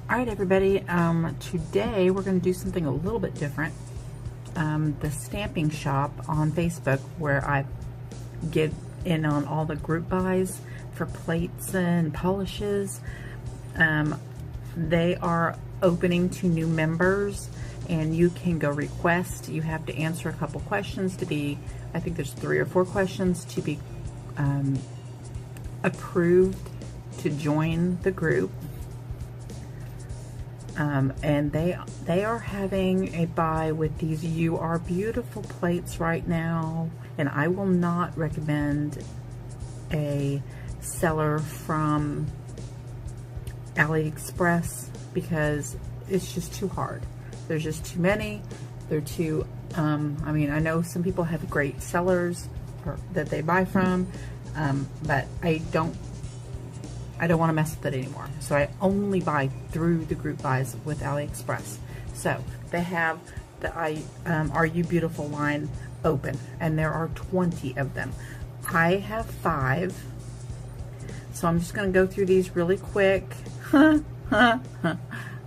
Alright everybody, today we're going to do something a little bit different. The stamping shop on Facebook, where I get in on all the group buys for plates and polishes, they are opening to new members, and you can go request. You have to answer a couple questions to be, I think there's 3 or 4 questions to be approved to join the group. And they are having a buy with these You Are Beautiful plates right now, and I will not recommend a seller from AliExpress because it's just too hard. There's just too many. They're too, I mean, I know some people have great sellers that they buy from, but I don't want to mess with it anymore. So I only buy through the group buys with AliExpress. So they have the Are You Beautiful line open, and there are 20 of them. I have 5. So I'm just going to go through these really quick.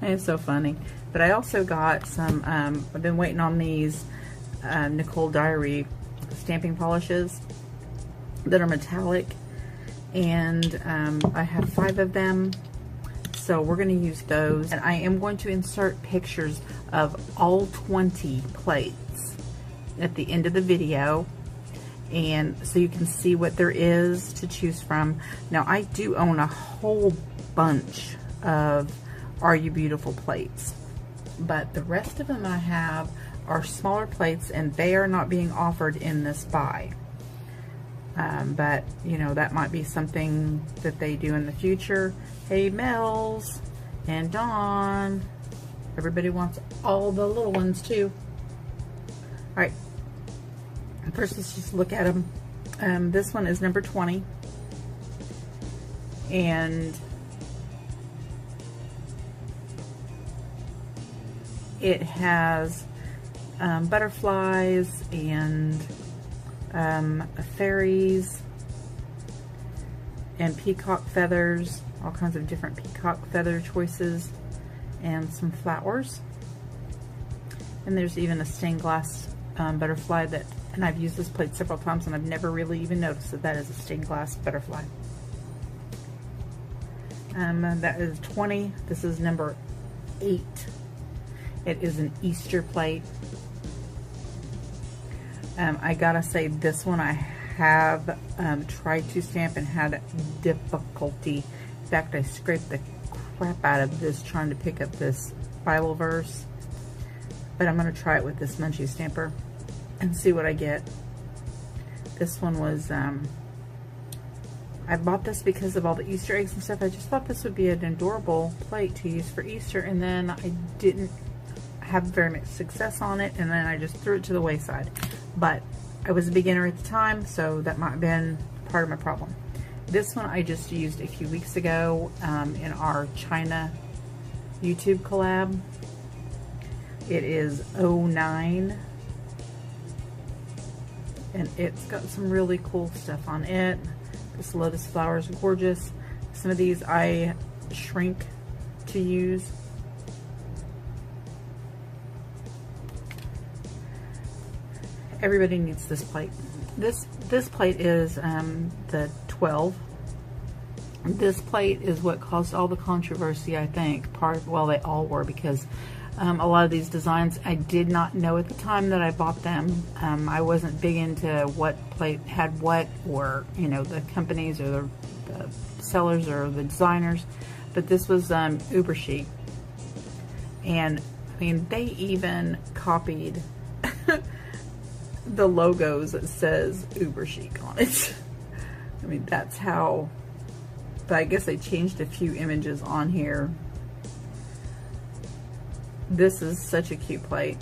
It's so funny. But I also got some, I've been waiting on these Nicole Diary stamping polishes that are metallic. And I have 5 of them, so we're going to use those, and I am going to insert pictures of all 20 plates at the end of the video, and so you can see what there is to choose from. Now, I do own a whole bunch of Are You Beautiful plates, but the rest of them I have are smaller plates, and they are not being offered in this buy. But, you know, that might be something that they do in the future. Hey, Mel's and Dawn. Everybody wants all the little ones, too. Alright. First, let's just look at them. This one is number 20. And it has butterflies and fairies and peacock feathers, all kinds of different peacock feather choices, and some flowers. And there's even a stained glass butterfly that, and I've used this plate several times and I've never really even noticed that that is a stained glass butterfly. That is 20. This is number 8. It is an Easter plate. I gotta say, this one I have tried to stamp and had difficulty. In fact, I scraped the crap out of this trying to pick up this Bible verse. But I'm gonna try it with this Munchie stamper and see what I get. This one was, I bought this because of all the Easter eggs and stuff. I just thought this would be an adorable plate to use for Easter, and then I didn't have very much success on it, and then I just threw it to the wayside. But I was a beginner at the time, so that might have been part of my problem. This one I just used a few weeks ago in our China YouTube collab. It is 09, and it's got some really cool stuff on it. This lotus flower is gorgeous. Some of these I shrink to use. Everybody needs this plate. This plate is the 12. This plate is what caused all the controversy, I think. Well, they all were, because a lot of these designs I did not know at the time that I bought them. I wasn't big into what plate had what, or, you know, the companies or the sellers or the designers. But this was Uber Chic, and I mean, they even copied the logos that says Uber Chic on it. I mean, that's how, but I guess they changed a few images on here. This is such a cute plate.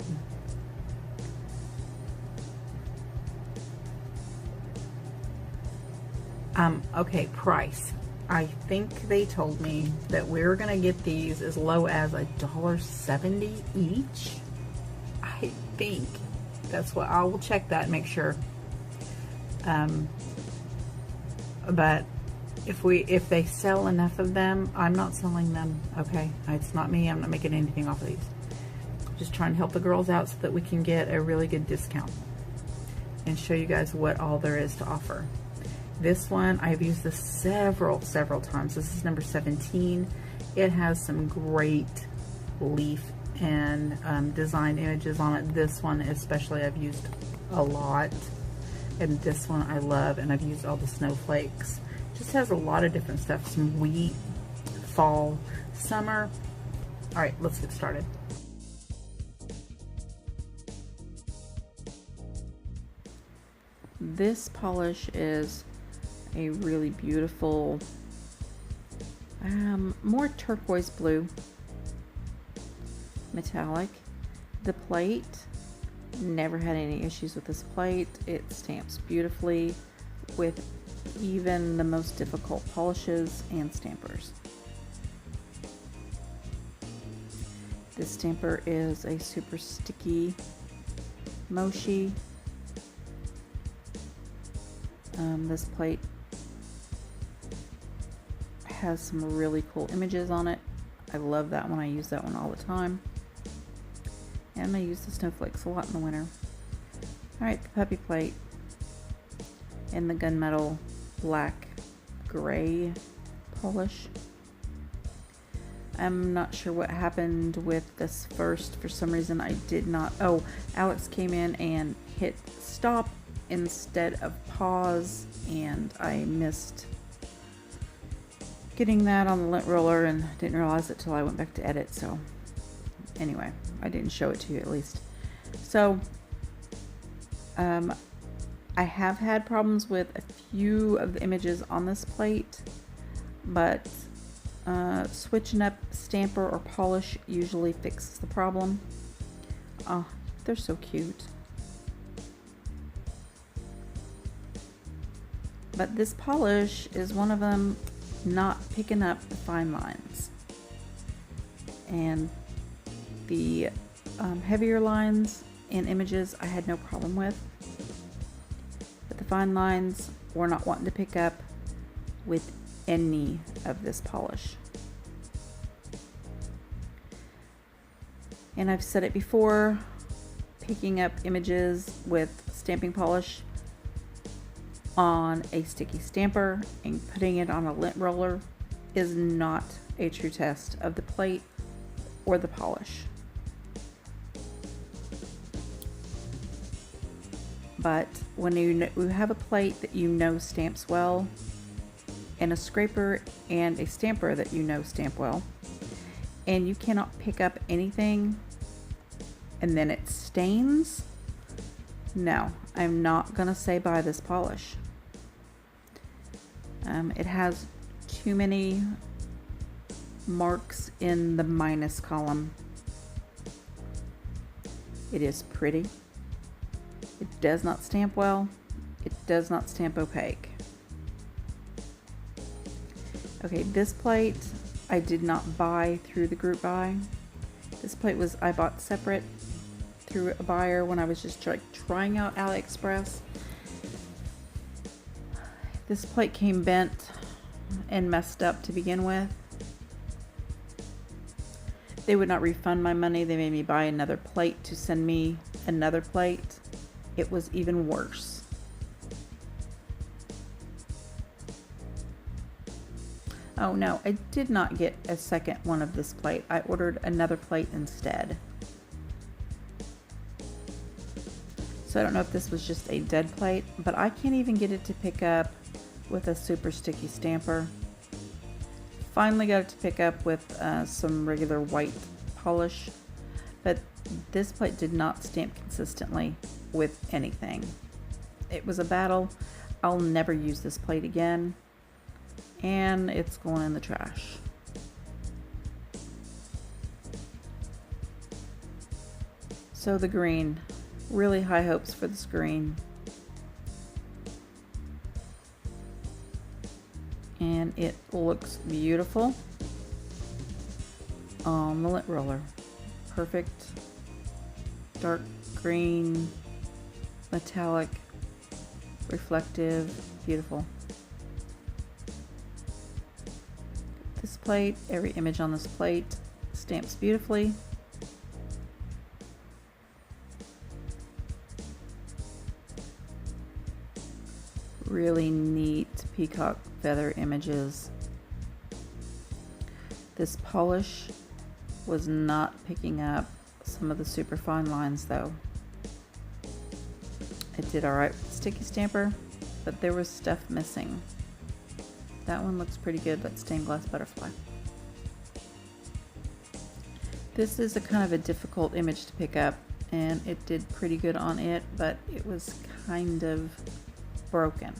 Okay, price. I think they told me that we're gonna get these as low as $1.70 each. I think. That's what I will check that and make sure. But if they sell enough of them, I'm not selling them, okay? It's not me. I'm not making anything off of these. Just trying to help the girls out so that we can get a really good discount and show you guys what all there is to offer. This one, I've used this several times. This is number 17. It has some great leaf and design images on it. This one especially I've used a lot, and this one I love, and I've used all the snowflakes. Just has a lot of different stuff, some wheat, fall, summer. All right, let's get started. This polish is a really beautiful, more turquoise blue metallic. The plate, never had any issues with this plate. It stamps beautifully with even the most difficult polishes and stampers. This stamper is a super sticky mochi. This plate has some really cool images on it. I love that one. I use that one all the time. And I use the snowflakes a lot in the winter. Alright, the puppy plate and the gunmetal black gray polish. I'm not sure what happened with this first. For some reason I did not. Oh, Alex came in and hit stop instead of pause, and I missed getting that on the lint roller and didn't realize it till I went back to edit. So anyway, I didn't show it to you at least. So I have had problems with a few of the images on this plate, but switching up stamper or polish usually fixes the problem. Oh, they're so cute. But this polish is one of them not picking up the fine lines. And the heavier lines in images I had no problem with. But the fine lines were not wanting to pick up with any of this polish. And I've said it before, picking up images with stamping polish on a sticky stamper and putting it on a lint roller is not a true test of the plate or the polish. But when you have a plate that you know stamps well, and a scraper and a stamper that you know stamp well, and you cannot pick up anything and then it stains, no, I'm not gonna say buy this polish. It has too many marks in the minus column. It is pretty. It does not stamp well. It does not stamp opaque. Okay, this plate I did not buy through the group buy. This plate was I bought separate through a buyer when I was just trying out AliExpress. This plate came bent and messed up to begin with. They would not refund my money. They made me buy another plate to send me another plate. It was even worse. Oh no, I did not get a second one of this plate. I ordered another plate instead. So I don't know if this was just a dead plate, but I can't even get it to pick up with a super sticky stamper. Finally got it to pick up with some regular white polish, but this plate did not stamp consistently with anything. It was a battle. I'll never use this plate again, and it's going in the trash. So the green, really high hopes for this green. And it looks beautiful on the lint roller. Perfect dark green, metallic, reflective, beautiful. plate. Every image on this plate stamps beautifully. Really neat peacock feather images. This polish was not picking up some of the super fine lines though. It did alright with the sticky stamper, but there was stuff missing. That one looks pretty good, that stained glass butterfly. This is a kind of a difficult image to pick up, and it did pretty good on it, but it was kind of broken.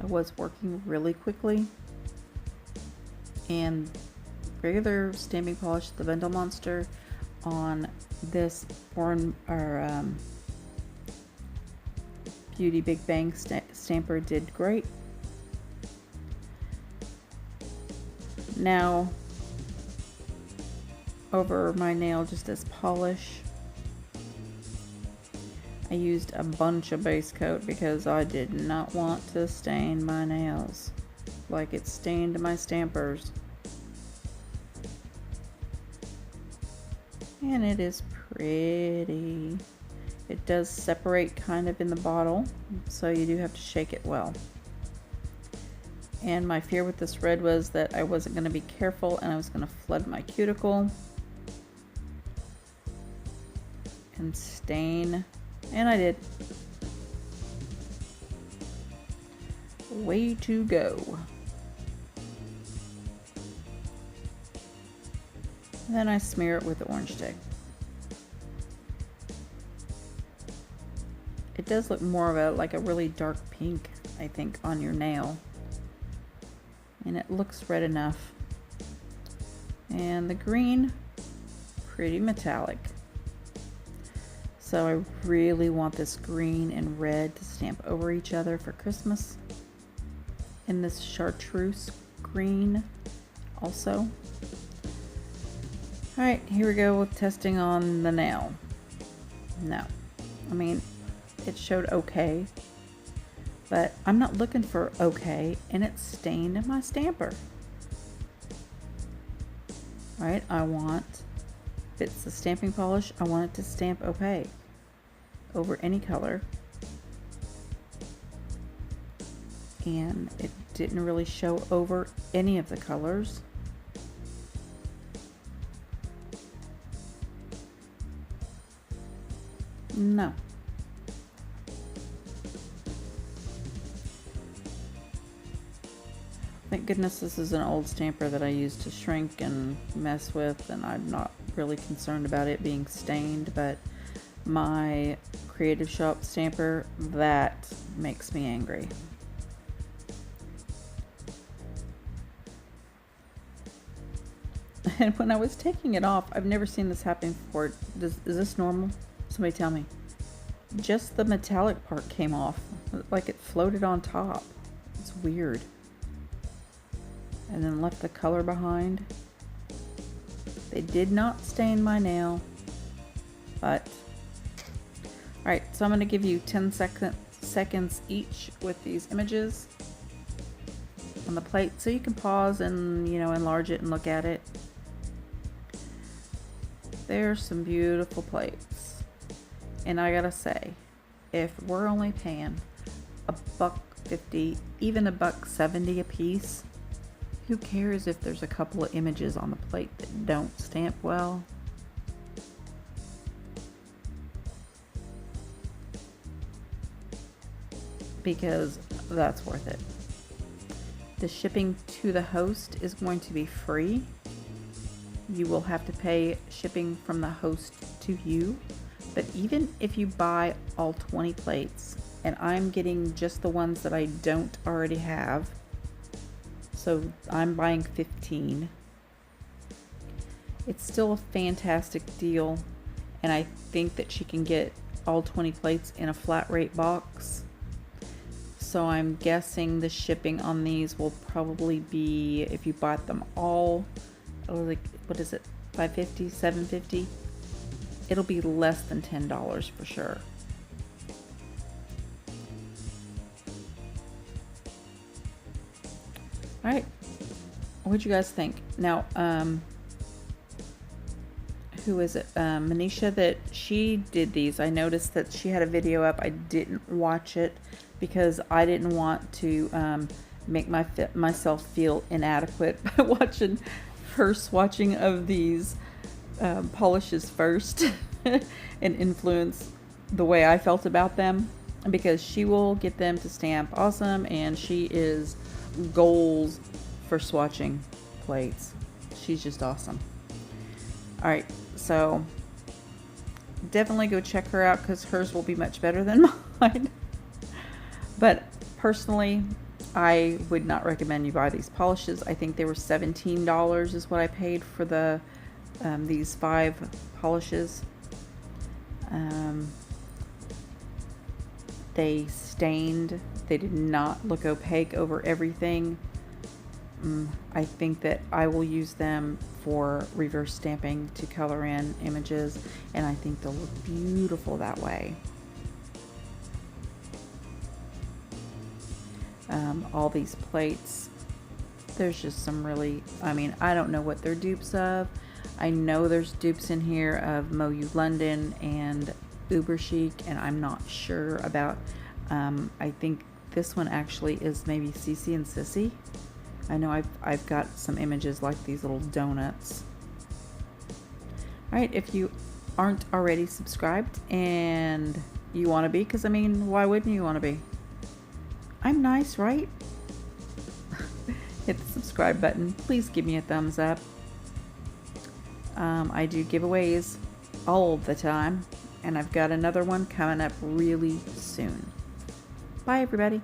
I was working really quickly, and regular stamping polish, the Vendel Monster, on this Beautybig Bang stamper did great. Now, over my nail just as polish, I used a bunch of base coat because I did not want to stain my nails like it stained my stampers. And it is pretty. It does separate kind of in the bottle, so you do have to shake it well. And my fear with this red was that I wasn't going to be careful and I was going to flood my cuticle and stain. And I did. Way to go. Then I smear it with the orange stick. It does look more of a like a really dark pink, I think, on your nail. And it looks red enough. And the green, pretty metallic. So I really want this green and red to stamp over each other for Christmas. And this chartreuse green also. Alright, here we go with testing on the nail. No, I mean, it showed okay, but I'm not looking for okay, and it stained my stamper. Alright, I want, if it's the stamping polish, I want it to stamp opaque over any color. And it didn't really show over any of the colors. No. Thank goodness this is an old stamper that I used to shrink and mess with, and I'm not really concerned about it being stained, but my Creative Shop stamper, that makes me angry. And when I was taking it off, I've never seen this happen before. Is this normal? Somebody tell me. Just the metallic part came off, like it floated on top. It's weird. And then left the color behind. They did not stain my nail, but alright, so I'm going to give you 10 seconds each with these images on the plate, so you can pause and, you know, enlarge it and look at it. There's some beautiful plates. And I gotta say, if we're only paying $1.50, even $1.70 a piece, who cares if there's a couple of images on the plate that don't stamp well? Because that's worth it. The shipping to the host is going to be free. You will have to pay shipping from the host to you. But even if you buy all 20 plates, and I'm getting just the ones that I don't already have, so I'm buying 15, it's still a fantastic deal, and I think that she can get all 20 plates in a flat rate box. So I'm guessing the shipping on these will probably be, if you bought them all, like, what is it, $5.50, $7.50? It'll be less than $10 for sure. Alright, What'd you guys think? Now, who is it? Manisha, that she did these. I noticed that she had a video up. I didn't watch it because I didn't want to make myself feel inadequate by watching her swatching of these polishes first and influence the way I felt about them, because she will get them to stamp awesome, and she is goals for swatching plates. She's just awesome. All right, so definitely go check her out because hers will be much better than mine. But personally, I would not recommend you buy these polishes. I think they were $17 is what I paid for the these 5 polishes. They stained. They did not look opaque over everything. I think that I will use them for reverse stamping to color in images, and I think they'll look beautiful that way. All these plates, there's just some really, I mean, I don't know what they're dupes of. I know there's dupes in here of Moyu London and Uber Chic, and I'm not sure about, I think this one actually is maybe Cece and Sissy. I know I've got some images like these little donuts. All right, if you aren't already subscribed and you want to be, because I mean, why wouldn't you want to be? I'm nice, right? Hit the subscribe button. Please give me a thumbs up. I do giveaways all the time, and I've got another one coming up really soon. Bye, everybody.